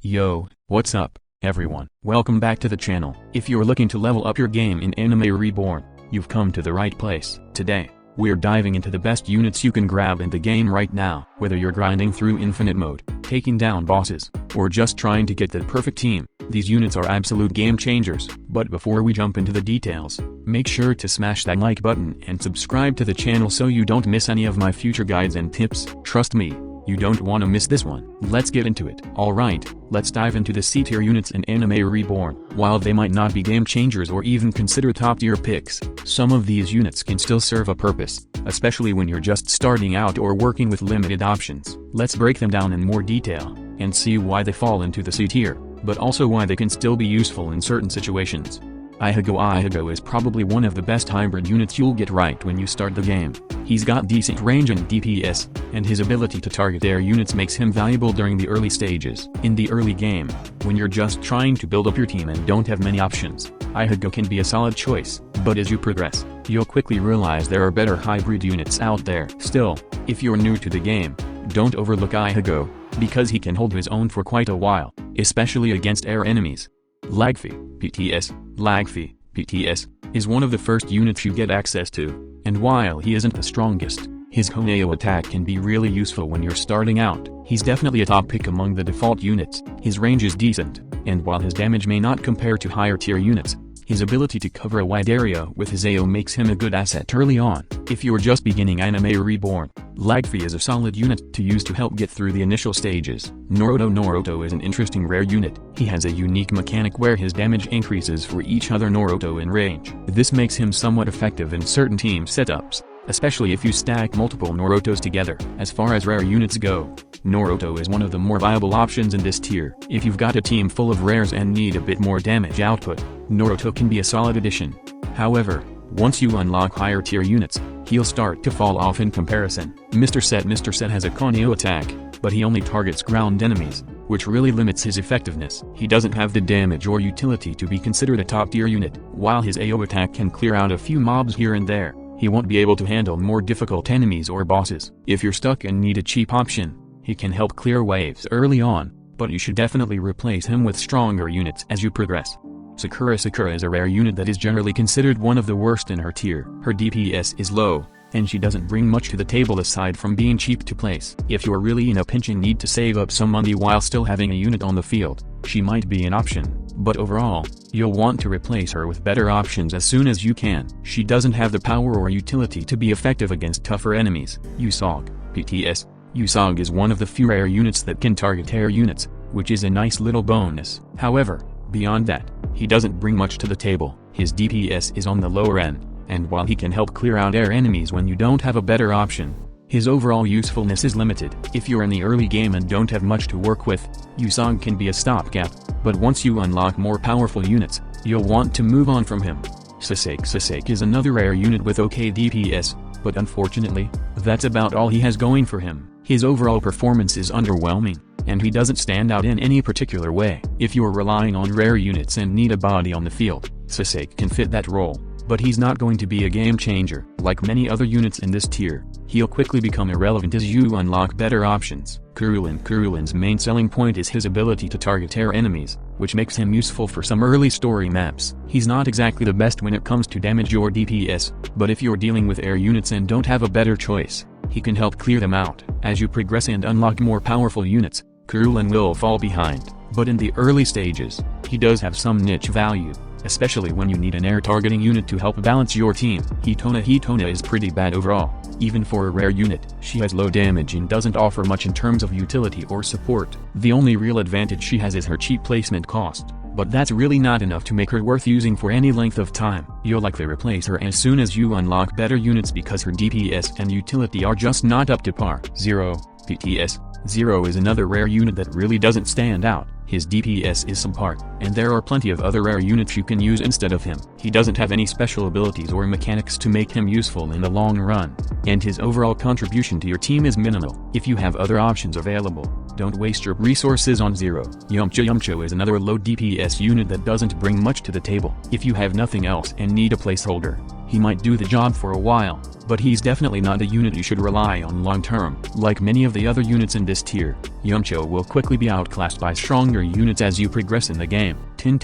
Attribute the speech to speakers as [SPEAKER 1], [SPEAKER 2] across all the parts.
[SPEAKER 1] Yo, what's up, everyone? Welcome back to the channel. If you're looking to level up your game in Anime Reborn, you've come to the right place. Today, we're diving into the best units you can grab in the game right now. Whether you're grinding through infinite mode, taking down bosses, or just trying to get the perfect team, these units are absolute game changers. But before we jump into the details, make sure to smash that like button and subscribe to the channel so you don't miss any of my future guides and tips. Trust me, you don't want to miss this one. Let's get into it. Alright, let's dive into the C-tier units in Anime Reborn. While they might not be game changers or even considered top-tier picks, some of these units can still serve a purpose, especially when you're just starting out or working with limited options. Let's break them down in more detail, and see why they fall into the C-tier, but also why they can still be useful in certain situations. Ichigo is probably one of the best hybrid units you'll get right when you start the game. He's got decent range and DPS, and his ability to target air units makes him valuable during the early stages. In the early game, when you're just trying to build up your team and don't have many options, Ichigo can be a solid choice, but as you progress, you'll quickly realize there are better hybrid units out there. Still, if you're new to the game, don't overlook Ichigo, because he can hold his own for quite a while, especially against air enemies. Lagfi PTS, is one of the first units you get access to, and while he isn't the strongest, his Koneo attack can be really useful when you're starting out. He's definitely a top pick among the default units. His range is decent, and while his damage may not compare to higher tier units, his ability to cover a wide area with his AO makes him a good asset early on. If you're just beginning Anime Reborn, Lagfi is a solid unit to use to help get through the initial stages. Naruto is an interesting rare unit. He has a unique mechanic where his damage increases for each other Naruto in range. This makes him somewhat effective in certain team setups, especially if you stack multiple Narutos together. As far as rare units go, Naruto is one of the more viable options in this tier. If you've got a team full of rares and need a bit more damage output, Naruto can be a solid addition. However, once you unlock higher tier units, he'll start to fall off in comparison. Mr. Set has a Koneo attack, but he only targets ground enemies, which really limits his effectiveness. He doesn't have the damage or utility to be considered a top tier unit. While his AO attack can clear out a few mobs here and there, he won't be able to handle more difficult enemies or bosses. If you're stuck and need a cheap option, he can help clear waves early on, but you should definitely replace him with stronger units as you progress. Sakura is a rare unit that is generally considered one of the worst in her tier. Her DPS is low, and she doesn't bring much to the table aside from being cheap to place. If you're really in a pinch and need to save up some money while still having a unit on the field, she might be an option, but overall, you'll want to replace her with better options as soon as you can. She doesn't have the power or utility to be effective against tougher enemies. Usagi PTS. Usagi is one of the few rare units that can target air units, which is a nice little bonus. However, beyond that, he doesn't bring much to the table. His DPS is on the lower end, and while he can help clear out air enemies when you don't have a better option, his overall usefulness is limited. If you're in the early game and don't have much to work with, Usagi can be a stopgap, but once you unlock more powerful units, you'll want to move on from him. Sasuke is another rare unit with okay DPS, but unfortunately, that's about all he has going for him. His overall performance is underwhelming, and he doesn't stand out in any particular way. If you're relying on rare units and need a body on the field, Sasuke can fit that role, but he's not going to be a game changer. Like many other units in this tier, he'll quickly become irrelevant as you unlock better options. Kurulin's main selling point is his ability to target air enemies, which makes him useful for some early story maps. He's not exactly the best when it comes to damage or DPS, but if you're dealing with air units and don't have a better choice, he can help clear them out. As you progress and unlock more powerful units, Kurulin will fall behind, but in the early stages, he does have some niche value, especially when you need an air targeting unit to help balance your team. Hitona is pretty bad overall, even for a rare unit. She has low damage and doesn't offer much in terms of utility or support. The only real advantage she has is her cheap placement cost, but that's really not enough to make her worth using for any length of time. You'll likely replace her as soon as you unlock better units because her DPS and utility are just not up to par. Zero PTS. Zero is another rare unit that really doesn't stand out. His DPS is subpar, and there are plenty of other rare units you can use instead of him. He doesn't have any special abilities or mechanics to make him useful in the long run, and his overall contribution to your team is minimal. If you have other options available, don't waste your resources on Zero. Yamcha is another low DPS unit that doesn't bring much to the table. If you have nothing else and need a placeholder, He might do the job for a while, but he's definitely not a unit you should rely on long term. Like many of the other units in this tier, Yumcho will quickly be outclassed by stronger units as you progress in the game. Tin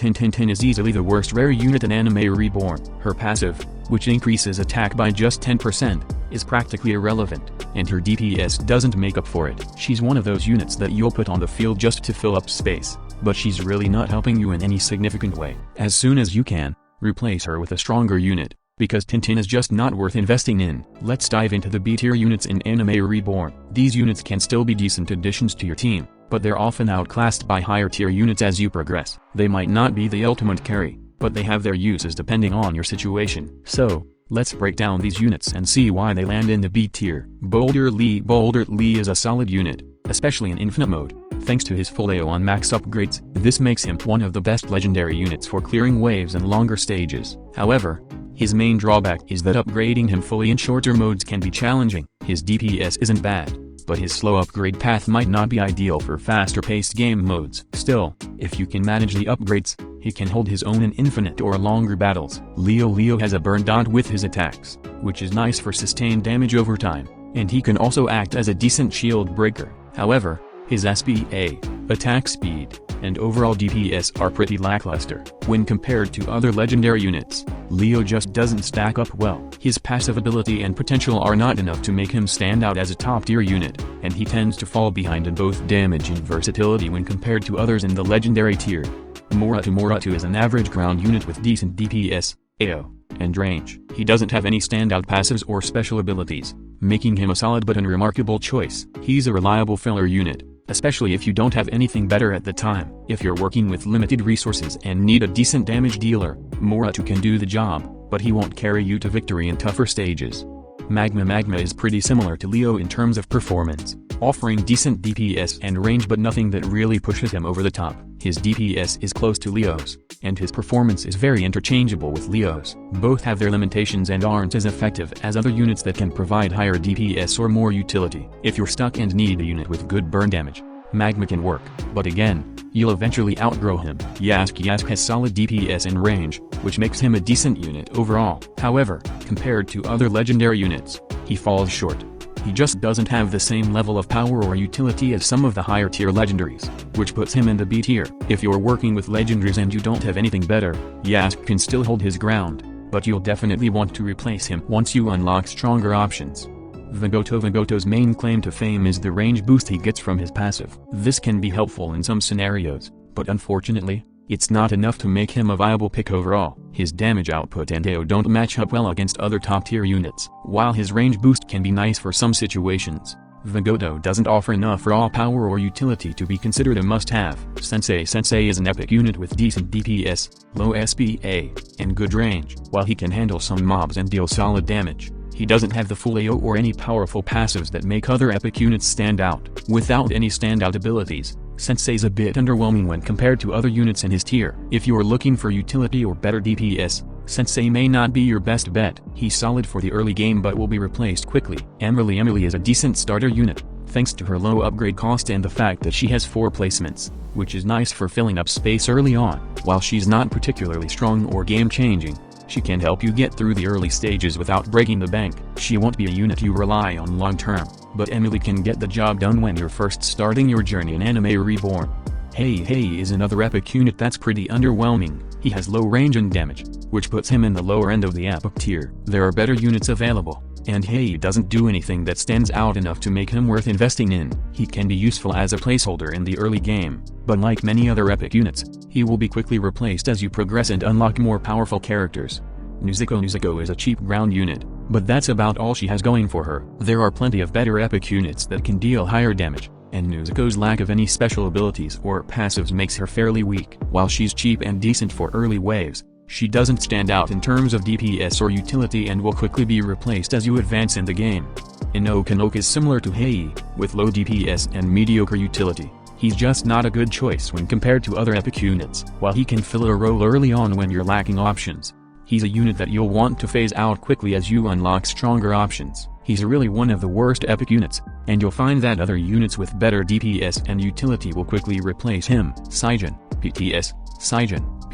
[SPEAKER 1] is easily the worst rare unit in Anime Reborn. Her passive, which increases attack by just 10%, is practically irrelevant, and her DPS doesn't make up for it. She's one of those units that you'll put on the field just to fill up space, but she's really not helping you in any significant way. As soon as you can, replace her with a stronger unit, because Tintin is just not worth investing in. Let's dive into the B-tier units in Anime Reborn. These units can still be decent additions to your team, but they're often outclassed by higher tier units as you progress. They might not be the ultimate carry, but they have their uses depending on your situation. So, let's break down these units and see why they land in the B tier. Boulder Lee is a solid unit, especially in Infinite Mode, thanks to his full AO on max upgrades. This makes him one of the best legendary units for clearing waves and longer stages. However, his main drawback is that upgrading him fully in shorter modes can be challenging. His DPS isn't bad, but his slow upgrade path might not be ideal for faster-paced game modes. Still, if you can manage the upgrades, he can hold his own in infinite or longer battles. Leo has a burn dot with his attacks, which is nice for sustained damage over time, and he can also act as a decent shield breaker. However, his SPA, attack speed, and overall DPS are pretty lackluster. When compared to other legendary units, Leo just doesn't stack up well. His passive ability and potential are not enough to make him stand out as a top-tier unit, and he tends to fall behind in both damage and versatility when compared to others in the legendary tier. Moratu is an average ground unit with decent DPS, AO, and range. He doesn't have any standout passives or special abilities, making him a solid but unremarkable choice. He's a reliable filler unit, especially if you don't have anything better at the time. If you're working with limited resources and need a decent damage dealer, Moratu can do the job, but he won't carry you to victory in tougher stages. Magma is pretty similar to Leo in terms of performance, offering decent DPS and range but nothing that really pushes him over the top. His DPS is close to Leo's, and his performance is very interchangeable with Leo's. Both have their limitations and aren't as effective as other units that can provide higher DPS or more utility. If you're stuck and need a unit with good burn damage, Magma can work, but again, you'll eventually outgrow him. Yask has solid DPS and range, which makes him a decent unit overall. However, compared to other legendary units, he falls short. He just doesn't have the same level of power or utility as some of the higher tier legendaries, which puts him in the B tier. If you're working with legendaries and you don't have anything better, Yask can still hold his ground, but you'll definitely want to replace him once you unlock stronger options. Vengoto's main claim to fame is the range boost he gets from his passive. This can be helpful in some scenarios, but unfortunately, it's not enough to make him a viable pick overall. His damage output and AO don't match up well against other top-tier units. While his range boost can be nice for some situations, Vengoto doesn't offer enough raw power or utility to be considered a must-have. Sensei is an epic unit with decent DPS, low SPA, and good range. While he can handle some mobs and deal solid damage, he doesn't have the full AO or any powerful passives that make other epic units stand out. Without any standout abilities, Sensei's a bit underwhelming when compared to other units in his tier. If you're looking for utility or better DPS, Sensei may not be your best bet. He's solid for the early game but will be replaced quickly. Emily is a decent starter unit, thanks to her low upgrade cost and the fact that she has 4 placements, which is nice for filling up space early on. While she's not particularly strong or game-changing, she can help you get through the early stages without breaking the bank. She won't be a unit you rely on long-term, but Emily can get the job done when you're first starting your journey in Anime Reborn. Hei is another epic unit that's pretty underwhelming. He has low range and damage, which puts him in the lower end of the epic tier. There are better units available, and Hei doesn't do anything that stands out enough to make him worth investing in. He can be useful as a placeholder in the early game, but like many other epic units, he will be quickly replaced as you progress and unlock more powerful characters. Nezuko is a cheap ground unit, but that's about all she has going for her. There are plenty of better epic units that can deal higher damage, and Nezuko's lack of any special abilities or passives makes her fairly weak. While she's cheap and decent for early waves, she doesn't stand out in terms of DPS or utility and will quickly be replaced as you advance in the game. Inokanok is similar to Hei, with low DPS and mediocre utility. He's just not a good choice when compared to other epic units. While he can fill a role early on when you're lacking options, he's a unit that you'll want to phase out quickly as you unlock stronger options. He's really one of the worst epic units, and you'll find that other units with better DPS and utility will quickly replace him. Saijin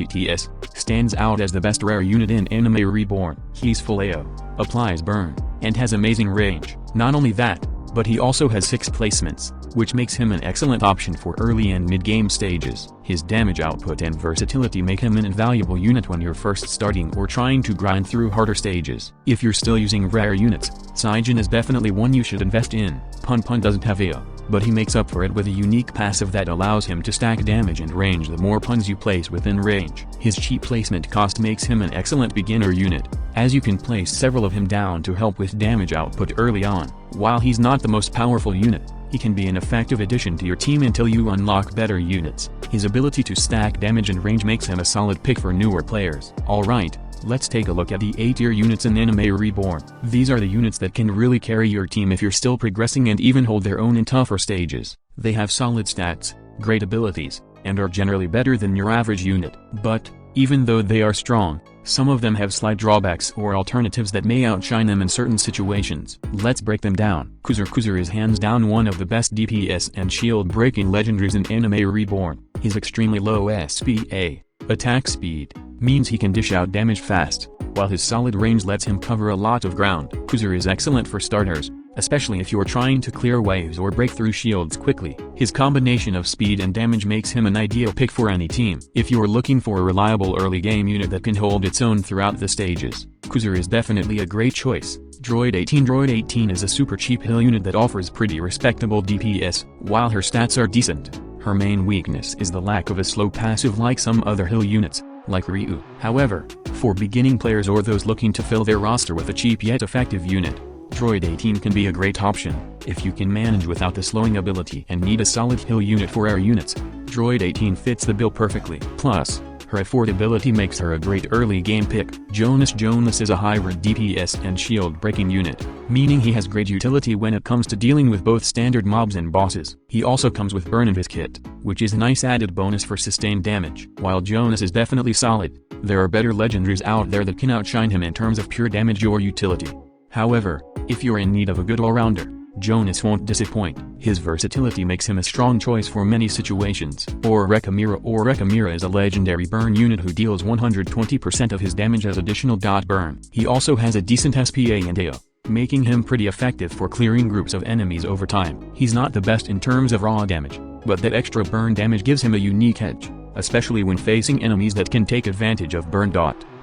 [SPEAKER 1] DPS, stands out as the best rare unit in Anime Reborn. He's full AO, applies burn, and has amazing range. Not only that, but he also has 6 placements, which makes him an excellent option for early and mid-game stages. His damage output and versatility make him an invaluable unit when you're first starting or trying to grind through harder stages. If you're still using rare units, Saijin is definitely one you should invest in. Pun doesn't have AO, but he makes up for it with a unique passive that allows him to stack damage and range the more puns you place within range. His cheap placement cost makes him an excellent beginner unit, as you can place several of him down to help with damage output early on. While he's not the most powerful unit, he can be an effective addition to your team until you unlock better units. His ability to stack damage and range makes him a solid pick for newer players. Alright, let's take a look at the A-tier units in Anime Reborn. These are the units that can really carry your team if you're still progressing and even hold their own in tougher stages. They have solid stats, great abilities, and are generally better than your average unit. But, even though they are strong, some of them have slight drawbacks or alternatives that may outshine them in certain situations. Let's break them down. Kuzur is hands down one of the best DPS and shield-breaking legendaries in Anime Reborn. His extremely low SPA, attack speed, means he can dish out damage fast, while his solid range lets him cover a lot of ground. Kuzur is excellent for starters, especially if you're trying to clear waves or break through shields quickly. His combination of speed and damage makes him an ideal pick for any team. If you're looking for a reliable early game unit that can hold its own throughout the stages, Kuzur is definitely a great choice. Droid 18 is a super cheap heal unit that offers pretty respectable DPS. While her stats are decent, her main weakness is the lack of a slow passive like some other heal units, like Ryu. However, for beginning players or those looking to fill their roster with a cheap yet effective unit, Droid 18 can be a great option. If you can manage without the slowing ability and need a solid heal unit for rare units, Droid 18 fits the bill perfectly. Plus, her affordability makes her a great early game pick. Jonas is a hybrid DPS and shield breaking unit, meaning he has great utility when it comes to dealing with both standard mobs and bosses. He also comes with burn in his kit, which is a nice added bonus for sustained damage. While Jonas is definitely solid, there are better legendaries out there that can outshine him in terms of pure damage or utility. However, if you're in need of a good all-rounder, Jonas won't disappoint. His versatility makes him a strong choice for many situations. Orekamira is a legendary burn unit who deals 120% of his damage as additional burn. He also has a decent SPA and AO, making him pretty effective for clearing groups of enemies over time. He's not the best in terms of raw damage, but that extra burn damage gives him a unique edge, especially when facing enemies that can take advantage of burn.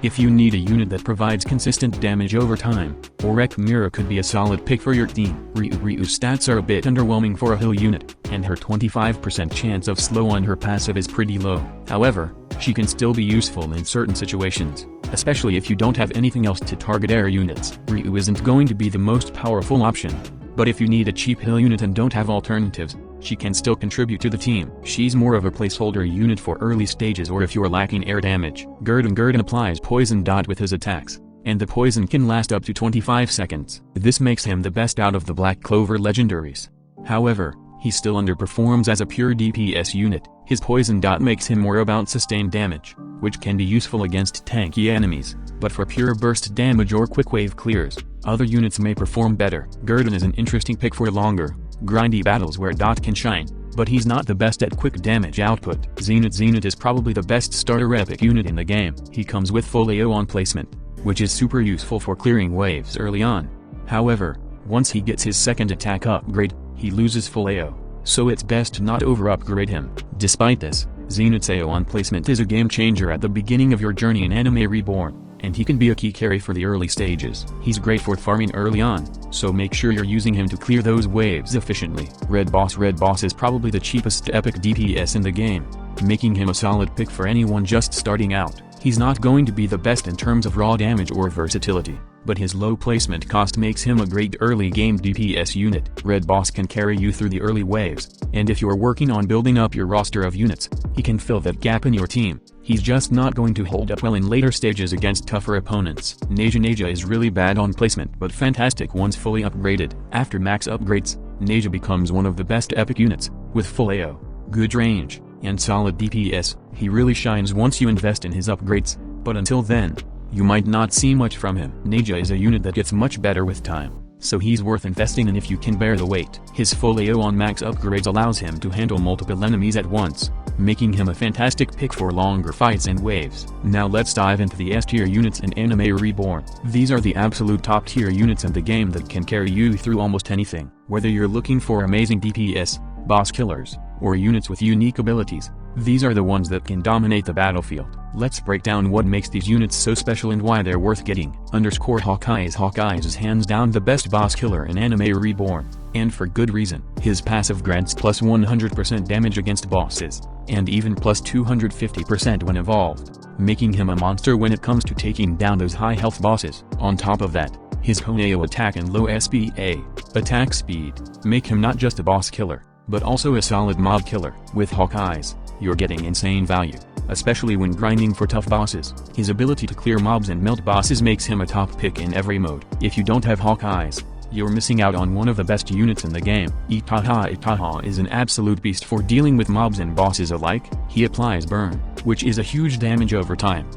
[SPEAKER 1] If you need a unit that provides consistent damage over time, Orekamira could be a solid pick for your team. Ryu's stats are a bit underwhelming for a heal unit, and her 25% chance of slow on her passive is pretty low. However, she can still be useful in certain situations, especially if you don't have anything else to target air units. Ryu isn't going to be the most powerful option, but if you need a cheap heal unit and don't have alternatives, she can still contribute to the team. She's more of a placeholder unit for early stages or if you're lacking air damage. Gurdon applies poison with his attacks, and the poison can last up to 25 seconds. This makes him the best out of the Black Clover legendaries. However, he still underperforms as a pure DPS unit. His poison makes him more about sustained damage, which can be useful against tanky enemies, but for pure burst damage or quick wave clears, other units may perform better. Gurdon is an interesting pick for longer, grindy battles where can shine, but he's not the best at quick damage output. Zenith is probably the best starter epic unit in the game. He comes with full AO on placement, which is super useful for clearing waves early on. However, once he gets his second attack upgrade, he loses full AO, so it's best to not over-upgrade him. Despite this, Zenith's AO on placement is a game changer at the beginning of your journey in Anime Reborn, and he can be a key carry for the early stages. He's great for farming early on, so make sure you're using him to clear those waves efficiently. Red Boss is probably the cheapest epic DPS in the game, making him a solid pick for anyone just starting out. He's not going to be the best in terms of raw damage or versatility, but his low placement cost makes him a great early game DPS unit. Red Boss can carry you through the early waves, and if you're working on building up your roster of units, he can fill that gap in your team. He's just not going to hold up well in later stages against tougher opponents. Neja is really bad on placement but fantastic once fully upgraded. After max upgrades, Neja becomes one of the best epic units, with full AO, good range, and solid DPS. He really shines once you invest in his upgrades, but until then, you might not see much from him. Neja is a unit that gets much better with time, so he's worth investing in if you can bear the weight. His full AO on max upgrades allows him to handle multiple enemies at once, making him a fantastic pick for longer fights and waves. Now let's dive into the S-tier units in Anime Reborn. These are the absolute top tier units in the game that can carry you through almost anything. Whether you're looking for amazing DPS, boss killers, or units with unique abilities, these are the ones that can dominate the battlefield. Let's break down what makes these units so special and why they're worth getting. Hawkeyes is hands down the best boss killer in Anime Reborn, and for good reason. His passive grants plus 100% damage against bosses, and even plus 250% when evolved, making him a monster when it comes to taking down those high health bosses. On top of that, his Honeo attack and low SPA, attack speed, make him not just a boss killer, but also a solid mob killer. With Hawkeyes, you're getting insane value, especially when grinding for tough bosses. His ability to clear mobs and melt bosses makes him a top pick in every mode. If you don't have Hawkeyes, you're missing out on one of the best units in the game. Itaha is an absolute beast for dealing with mobs and bosses alike. He applies burn, which is a huge damage over time.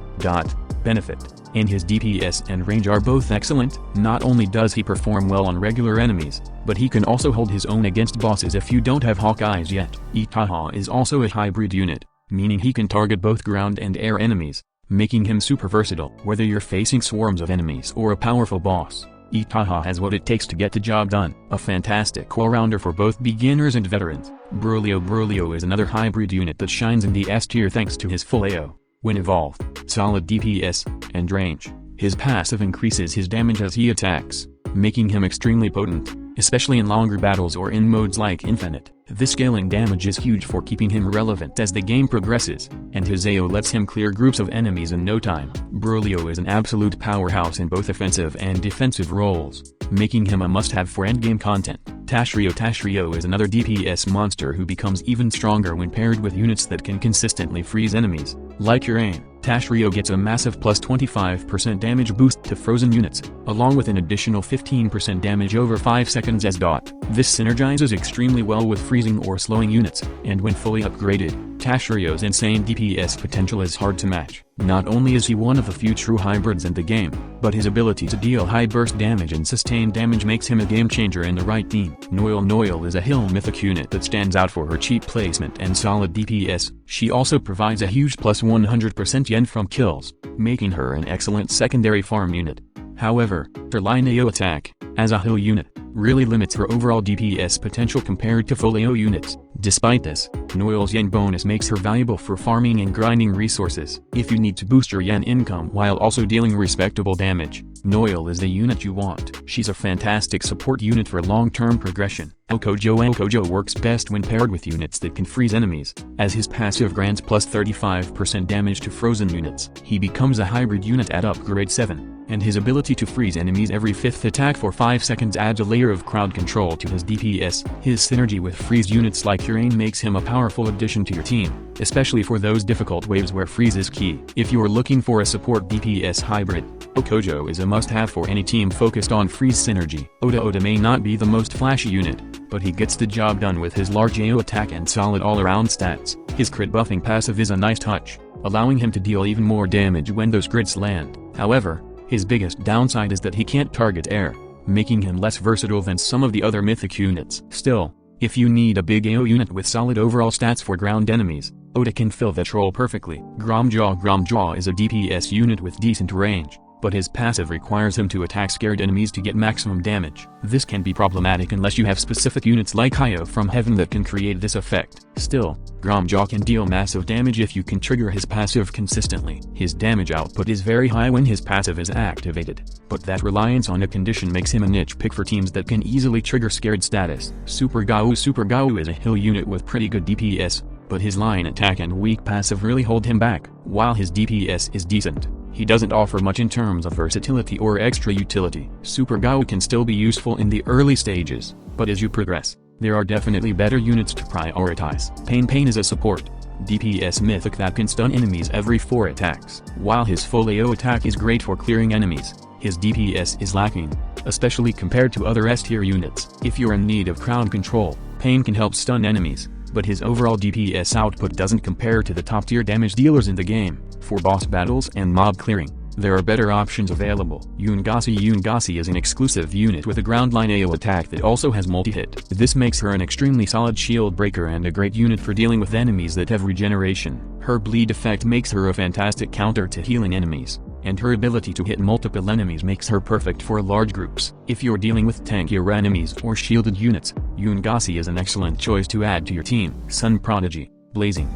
[SPEAKER 1] Benefit, and his DPS and range are both excellent. Not only does he perform well on regular enemies, but he can also hold his own against bosses if you don't have Hawkeyes yet. Itaha is also a hybrid unit, meaning he can target both ground and air enemies, making him super versatile. Whether you're facing swarms of enemies or a powerful boss, Itaha has what it takes to get the job done. A fantastic all-rounder for both beginners and veterans. Brolio is another hybrid unit that shines in the S tier thanks to his full AO. When evolved, solid DPS, and range. His passive increases his damage as he attacks, making him extremely potent, especially in longer battles or in modes like Infinite. This scaling damage is huge for keeping him relevant as the game progresses, and his AO lets him clear groups of enemies in no time. Brolio is an absolute powerhouse in both offensive and defensive roles, making him a must-have for endgame content. Tashrio is another DPS monster who becomes even stronger when paired with units that can consistently freeze enemies. Like Urain, Tashrio gets a massive plus 25% damage boost to frozen units, along with an additional 15% damage over 5 seconds as dot. This synergizes extremely well with freezing or slowing units, and when fully upgraded, Tashrio's insane DPS potential is hard to match. Not only is he one of the few true hybrids in the game, but his ability to deal high burst damage and sustained damage makes him a game changer in the right team. Noil is a hill mythic unit that stands out for her cheap placement and solid DPS. She also provides a huge plus 100% yen from kills, making her an excellent secondary farm unit. However, her line AO attack, as a hill unit, really limits her overall DPS potential compared to full AO units. Despite this, Noil's yen bonus makes her valuable for farming and grinding resources. If you need to boost your yen income while also dealing respectable damage, Noil is the unit you want. She's a fantastic support unit for long-term progression. Okojo works best when paired with units that can freeze enemies, as his passive grants plus 35% damage to frozen units. He becomes a hybrid unit at upgrade 7. And his ability to freeze enemies every 5th attack for 5 seconds adds a layer of crowd control to his DPS. His synergy with freeze units like Urain makes him a powerful addition to your team, especially for those difficult waves where freeze is key. If you are looking for a support DPS hybrid, Okojo is a must-have for any team focused on freeze synergy. Oda may not be the most flashy unit, but he gets the job done with his large AO attack and solid all-around stats. His crit buffing passive is a nice touch, allowing him to deal even more damage when those crits land. However, his biggest downside is that he can't target air, making him less versatile than some of the other mythic units. Still, if you need a big AO unit with solid overall stats for ground enemies, Oda can fill that role perfectly. Gromjaw is a DPS unit with decent range, but his passive requires him to attack scared enemies to get maximum damage. This can be problematic unless you have specific units like Hayo from Heaven that can create this effect. Still, Gromjaw can deal massive damage if you can trigger his passive consistently. His damage output is very high when his passive is activated, but that reliance on a condition makes him a niche pick for teams that can easily trigger scared status. Super Gau is a hill unit with pretty good DPS, but his line attack and weak passive really hold him back. While his DPS is decent, he doesn't offer much in terms of versatility or extra utility. Super Gau can still be useful in the early stages, but as you progress, there are definitely better units to prioritize. Pain is a support DPS mythic that can stun enemies every 4 attacks. While his full AO attack is great for clearing enemies, his DPS is lacking, especially compared to other S-tier units. If you're in need of crowd control, Pain can help stun enemies, but his overall DPS output doesn't compare to the top-tier damage dealers in the game. For boss battles and mob clearing, there are better options available. Yungasi is an exclusive unit with a ground line AO attack that also has multi-hit. This makes her an extremely solid shield breaker and a great unit for dealing with enemies that have regeneration. Her bleed effect makes her a fantastic counter to healing enemies, and her ability to hit multiple enemies makes her perfect for large groups. If you're dealing with tankier enemies or shielded units, Yungasi is an excellent choice to add to your team. Sun Prodigy Blazing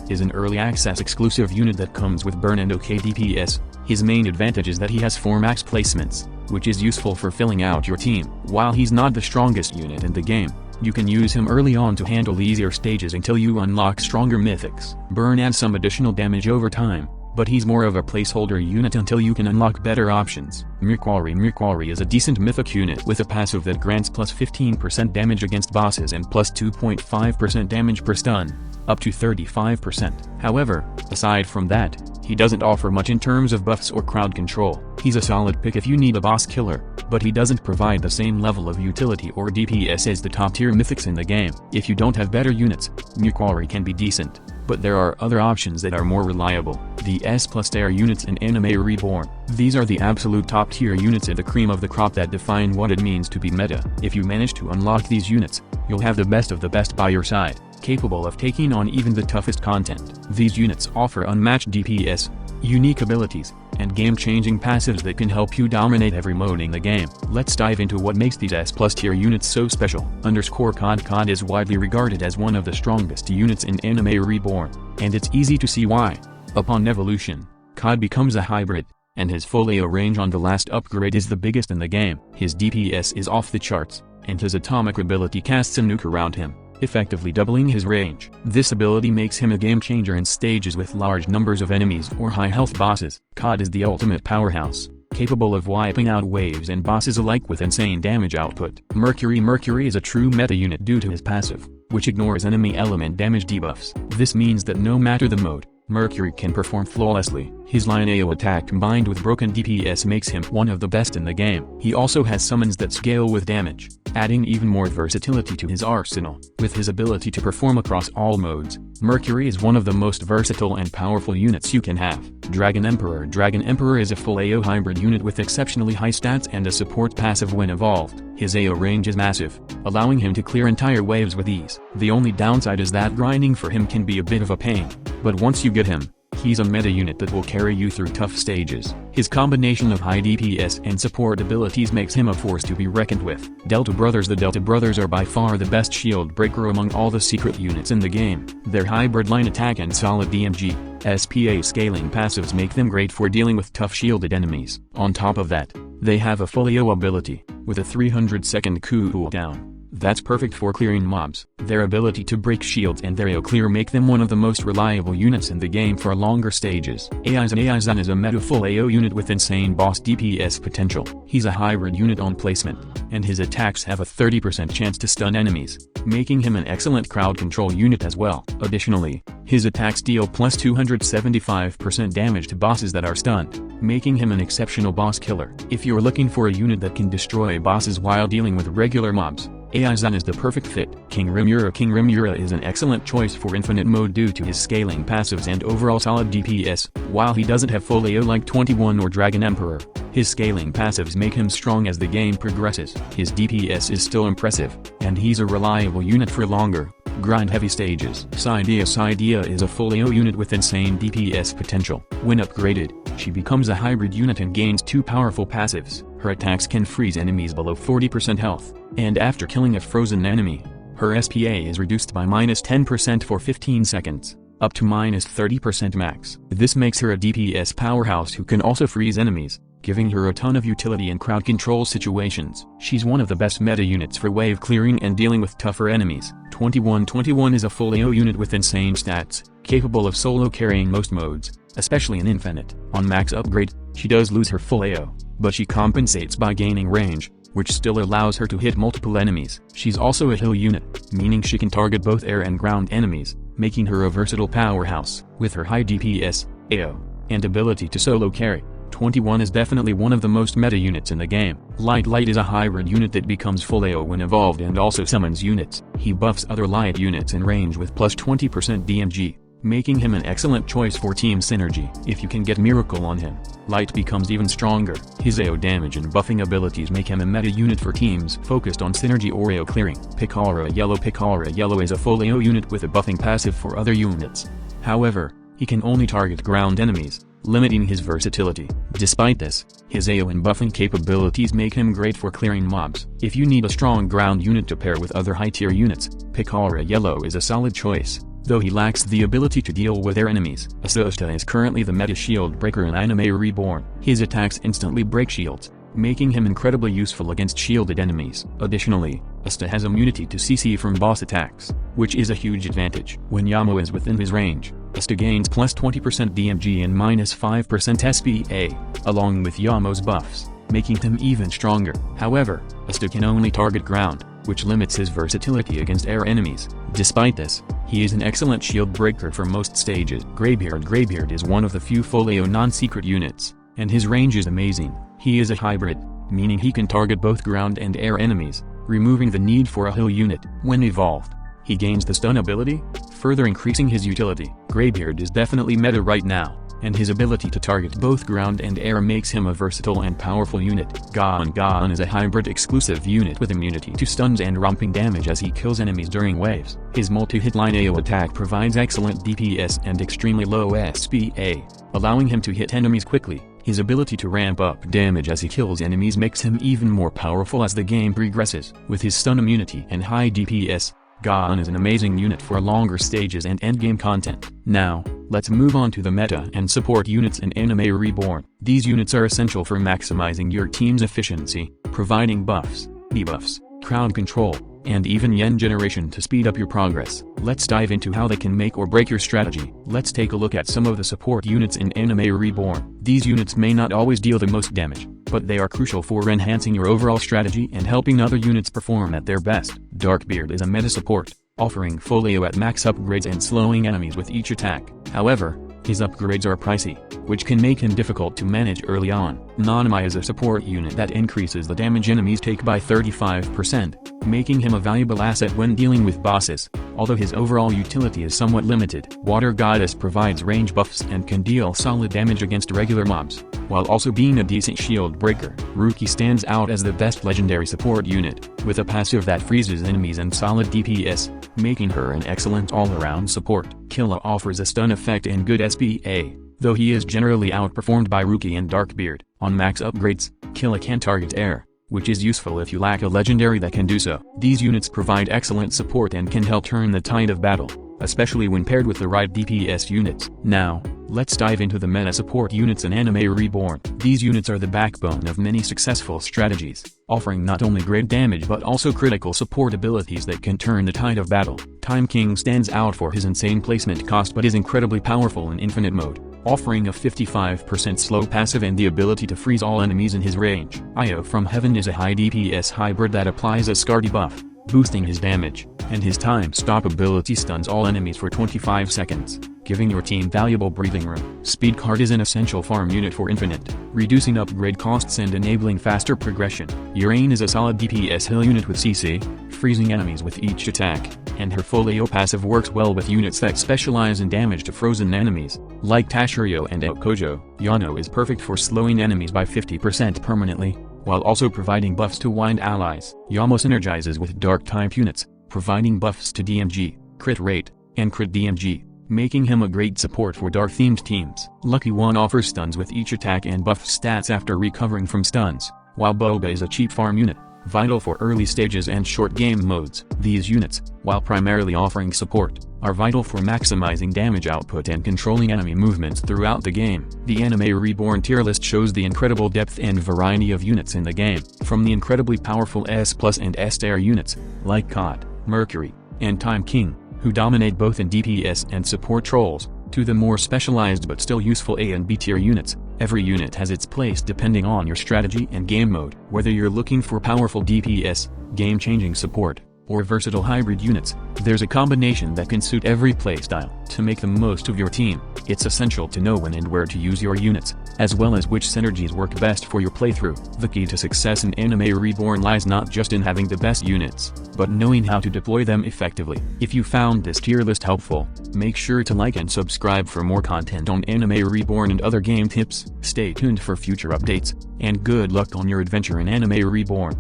[SPEAKER 1] is an early access exclusive unit that comes with burn and OK DPS. His main advantage is that he has 4 max placements, which is useful for filling out your team. While he's not the strongest unit in the game, you can use him early on to handle easier stages until you unlock stronger mythics. Burn adds some additional damage over time, but he's more of a placeholder unit until you can unlock better options. Mirkwari is a decent mythic unit with a passive that grants plus 15% damage against bosses and plus 2.5% damage per stun, up to 35%. However, aside from that, he doesn't offer much in terms of buffs or crowd control. He's a solid pick if you need a boss killer, but he doesn't provide the same level of utility or DPS as the top tier mythics in the game. If you don't have better units, Mirkwari can be decent, but there are other options that are more reliable. The S+ tier units in Anime Reborn. These are the absolute top tier units and the cream of the crop that define what it means to be meta. If you manage to unlock these units, you'll have the best of the best by your side, capable of taking on even the toughest content. These units offer unmatched DPS, unique abilities, and game-changing passives that can help you dominate every mode in the game. Let's dive into what makes these S+ tier units so special. COD is widely regarded as one of the strongest units in Anime Reborn, and it's easy to see why. Upon evolution, COD becomes a hybrid, and his full AO range on the last upgrade is the biggest in the game. His DPS is off the charts, and his atomic ability casts a nuke around him, effectively doubling his range. This ability makes him a game changer in stages with large numbers of enemies or high health bosses. COD is the ultimate powerhouse, capable of wiping out waves and bosses alike with insane damage output. Mercury is a true meta unit due to his passive, which ignores enemy element damage debuffs. This means that no matter the mode, Mercury can perform flawlessly. His line AO attack combined with broken DPS makes him one of the best in the game. He also has summons that scale with damage, adding even more versatility to his arsenal. With his ability to perform across all modes, Mercury is one of the most versatile and powerful units you can have. Dragon Emperor is a full AO hybrid unit with exceptionally high stats and a support passive when evolved. His AO range is massive, allowing him to clear entire waves with ease. The only downside is that grinding for him can be a bit of a pain, but once you get him, he's a meta unit that will carry you through tough stages. His combination of high DPS and support abilities makes him a force to be reckoned with. Delta Brothers. The Delta Brothers are by far the best shield breaker among all the secret units in the game. Their hybrid line attack and solid DMG, SPA scaling passives make them great for dealing with tough shielded enemies. On top of that, they have a full AO ability, with a 300-second cooldown. That's perfect for clearing mobs. Their ability to break shields and their AO clear make them one of the most reliable units in the game for longer stages. Aizan is a meta full AO unit with insane boss DPS potential. He's a hybrid unit on placement, and his attacks have a 30% chance to stun enemies, making him an excellent crowd control unit as well. Additionally, his attacks deal plus 275% damage to bosses that are stunned, making him an exceptional boss killer. If you're looking for a unit that can destroy bosses while dealing with regular mobs, Aizan is the perfect fit. King Rimura is an excellent choice for infinite mode due to his scaling passives and overall solid DPS. While he doesn't have full AO like 21 or Dragon Emperor, his scaling passives make him strong as the game progresses. His DPS is still impressive, and he's a reliable unit for longer, grind-heavy stages. Cydia is a full AO unit with insane DPS potential. When upgraded, she becomes a hybrid unit and gains 2 powerful passives. Her attacks can freeze enemies below 40% health, and after killing a frozen enemy, her SPA is reduced by -10% for 15 seconds, up to -30% max. This makes her a DPS powerhouse who can also freeze enemies, giving her a ton of utility in crowd control situations. She's one of the best meta units for wave clearing and dealing with tougher enemies. 21 is a full AO unit with insane stats, capable of solo carrying most modes, especially in Infinite. On max upgrade, she does lose her full AO, but she compensates by gaining range, which still allows her to hit multiple enemies. She's also a hill unit, meaning she can target both air and ground enemies, making her a versatile powerhouse. With her high DPS, AO, and ability to solo carry, 21 is definitely one of the most meta units in the game. Light is a hybrid unit that becomes full AO when evolved and also summons units. He buffs other light units in range with plus 20% DMG, making him an excellent choice for team synergy. If you can get Miracle on him, Light becomes even stronger. His AO damage and buffing abilities make him a meta unit for teams focused on synergy or AO clearing. Piccara Yellow is a full AO unit with a buffing passive for other units. However, he can only target ground enemies, limiting his versatility. Despite this, his AO and buffing capabilities make him great for clearing mobs. If you need a strong ground unit to pair with other high-tier units, Piccara Yellow is a solid choice, though he lacks the ability to deal with air enemies. Asta is currently the meta shield breaker in Anime Reborn. His attacks instantly break shields, making him incredibly useful against shielded enemies. Additionally, Asta has immunity to CC from boss attacks, which is a huge advantage. When Yamo is within his range, Asta gains plus 20% DMG and minus 5% SPA, along with Yamo's buffs, making him even stronger. However, Asta can only target ground, which limits his versatility against air enemies. Despite this, he is an excellent shield breaker for most stages. Graybeard is one of the few full AO non-secret units, and his range is amazing. He is a hybrid, meaning he can target both ground and air enemies, removing the need for a hill unit. When evolved, he gains the stun ability, further increasing his utility. Graybeard is definitely meta right now, and his ability to target both ground and air makes him a versatile and powerful unit. Gaan is a hybrid exclusive unit with immunity to stuns and romping damage as he kills enemies during waves. His multi-hit line AO attack provides excellent DPS and extremely low SPA, allowing him to hit enemies quickly. His ability to ramp up damage as he kills enemies makes him even more powerful as the game progresses. With his stun immunity and high DPS, Gaan is an amazing unit for longer stages and endgame content. Now, let's move on to the meta and support units in Anime Reborn. These units are essential for maximizing your team's efficiency, providing buffs, debuffs, crowd control, and even yen generation to speed up your progress. Let's dive into how they can make or break your strategy. Let's take a look at some of the support units in Anime Reborn. These units may not always deal the most damage, but they are crucial for enhancing your overall strategy and helping other units perform at their best. Darkbeard is a meta support, offering full AO at max upgrades and slowing enemies with each attack. However, his upgrades are pricey, which can make him difficult to manage early on. Nanami is a support unit that increases the damage enemies take by 35%, making him a valuable asset when dealing with bosses, although his overall utility is somewhat limited. Water Goddess provides range buffs and can deal solid damage against regular mobs, while also being a decent shield breaker. Ruki stands out as the best legendary support unit, with a passive that freezes enemies and solid DPS, making her an excellent all-around support. Killa offers a stun effect and good SPA, though he is generally outperformed by Ruki and Darkbeard. On max upgrades, Killa can target air, which is useful if you lack a legendary that can do so. These units provide excellent support and can help turn the tide of battle, especially when paired with the right DPS units. Now, let's dive into the meta support units in Anime Reborn. These units are the backbone of many successful strategies, offering not only great damage but also critical support abilities that can turn the tide of battle. Time King stands out for his insane placement cost but is incredibly powerful in infinite mode, offering a 55% slow passive and the ability to freeze all enemies in his range. Io from Heaven is a high DPS hybrid that applies a Scar debuff, boosting his damage, and his time stop ability stuns all enemies for 25 seconds, giving your team valuable breathing room. Speed Card is an essential farm unit for Infinite, reducing upgrade costs and enabling faster progression. Urain is a solid DPS hill unit with CC, freezing enemies with each attack, and her full AO passive works well with units that specialize in damage to frozen enemies, like Tashirio and Aokojo. Yano is perfect for slowing enemies by 50% permanently, while also providing buffs to wind allies. Yamo synergizes with Dark-type units, providing buffs to DMG, crit rate, and crit DMG, making him a great support for Dark-themed teams. Lucky One offers stuns with each attack and buff stats after recovering from stuns, while Boba is a cheap farm unit, vital for early stages and short game modes. These units, while primarily offering support, are vital for maximizing damage output and controlling enemy movements throughout the game. The Anime Reborn tier list shows the incredible depth and variety of units in the game, from the incredibly powerful S+ and S-tier units, like Cod, Mercury, and Time King, who dominate both in DPS and support roles, to the more specialized but still useful A and B tier units. Every unit has its place depending on your strategy and game mode. Whether you're looking for powerful DPS, game-changing support, or versatile hybrid units. There's a combination that can suit every playstyle. To make the most of your team, it's essential to know when and where to use your units, as well as which synergies work best for your playthrough. The key to success in Anime Reborn lies not just in having the best units, but knowing how to deploy them effectively. If you found this tier list helpful, make sure to like and subscribe for more content on Anime Reborn and other game tips. Stay tuned for future updates, and good luck on your adventure in Anime Reborn.